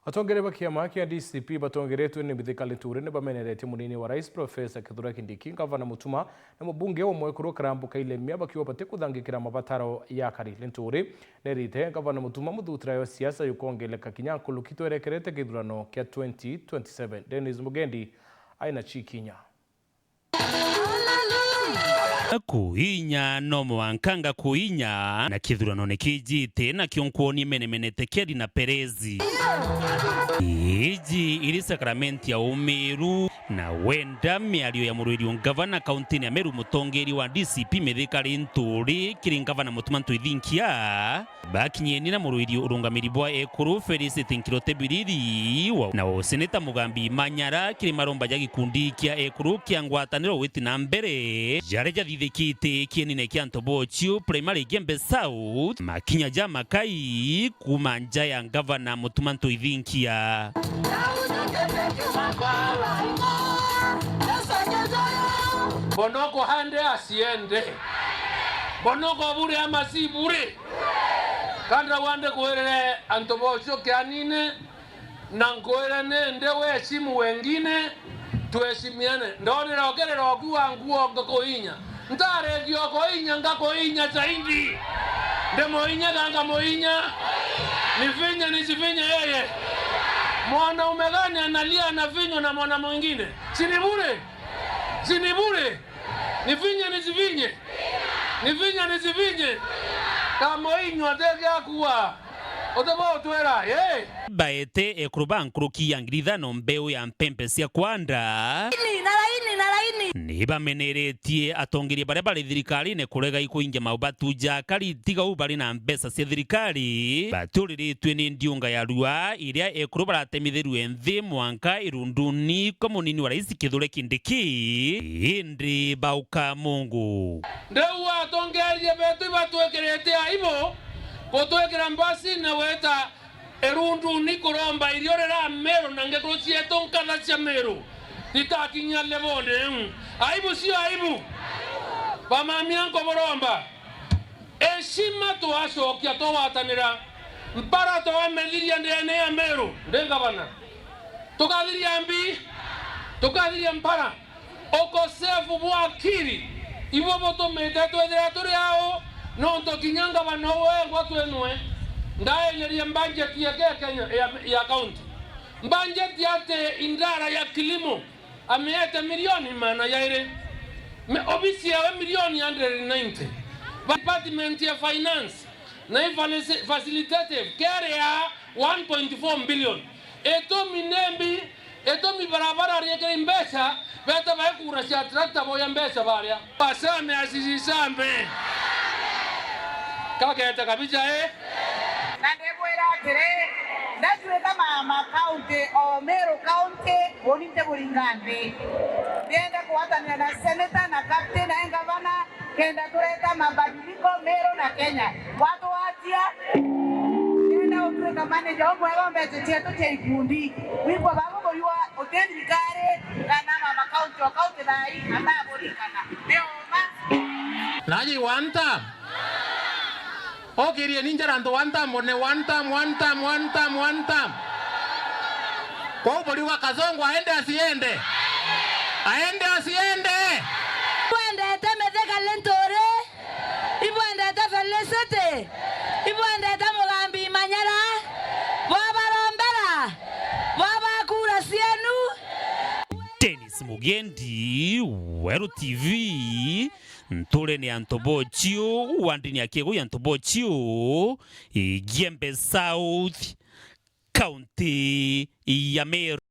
Atongere bakiama kia DCP batongeretwe ni bithikali turene bamenerete munini wa rais Profesa Kithure Kindiki gavana Mutuma na mubunge wa Mwekuru Karambuka Ilemia bakiwa bate kuthangikira mabataro ya Karili Nturi nerite gavana Mutuma muthutira yo siasa yukongeleka kinyankulu kitwerekerete githurano kia 2027. Dennis Mugendi aina chikinya kuinya no mwankanga kuinya na kithurano nikijite na kionkuoni menemenete keri na Perezi iji ili sakramenti ya Umeru na wenda miario ya muruirio gavana kaunti ya Meru mutongeri wa DCP Mithikali Nturi kiri gavana Mutuma ntwithinkia bakinyeni na muruirio urungamiri bwa Ekuru Felicity Nkirote Biriri na seneta Mugambi Manyara kiri maromba ya gikundi kia Ekuru kia ngwataniro witi na mbere jare jathithikite kienine kia Ntobochio primary Gembe South makinya ja makai kumanja ya gavana Mutuma ntwithinkia Bonoko hande asiende bonoko bure ama si bure kanda wande kuerere Ntobochio kianine na nkoerene ndewe heshimu wengine tuheshimiane ndonera ogerera okuwa nguo ngokoinya ntare giokoinya ngakoinya zaidi ndemoinya ganga moinya nifinya nisifinya yeye mwanaume gani analia na vinyo na mwana mwingine sini bure nifinye nisifinye nifinya nisifinye kama inyo ateke akuwa otabo twera baete Ekuruba nkruki yangirithano mbeu ya mpempe cia kwanda ni bameneretie atongerie baria bari thirikari ne kurega ikuingia maubatu ja kari tiga ubari na mbesa cia thirikari baturiritwe ni ndiunga ya rua iria Ekuruba ratemithiru enthi mwanka irunduni kwa munini wa rais Kithure Kindiki indi bauka Mungu ndeu atongerie betu batwekerete aibo gutwekera mbasi na weta erunduni kuromba iriorera Meru na ngekuru cietu nkatha cia Meru titakinya lebone aibu sio aibu bamamia nkoboromba eshima twacokia twatanira mpara twamethiria ndene ya Meru ndengabana tukathiria mbi tukathiria mpara okosefu bwa akiri ibo botomete twethera turi ao no ntokinyanga bano wengo twenwe ndaeleria budget ya Kenya ya county budget yate indara ya kilimo ameeta milioni mana yaire obisi ya milioni 190 department ya finance na facilitative care ya 1.4 billion eto minembi eto mi barabara yake mbesa beta baikura cia tractor boya mbesa baria pasame asisisambe kaketa kabisa na ndebwera atire ndatuika mama county o Meru county bonite buringande ndienda kuwatania na senator na captain na gavana kenda kuleta mabadiliko Meru na Kenya watu watia ndienda utuika manager wa mwegombe chetu cha ikundi wipo babo boyua hoteli kare kana mama county wa county dai ataborikana ndio naji wanta okirie ninjaranto one time kwa upoli wa Kazongo aende asiende Ibwendete Mithikali Nturi ibwendete Felicity ibwendete Mugambi Manyara wabarombera wabakura cienu. Dennis Mugendi, Weru TV, Nturi ni Ntobochio, wandini ya Kegu ya Ntobochio, Gembe South, County ya Meru.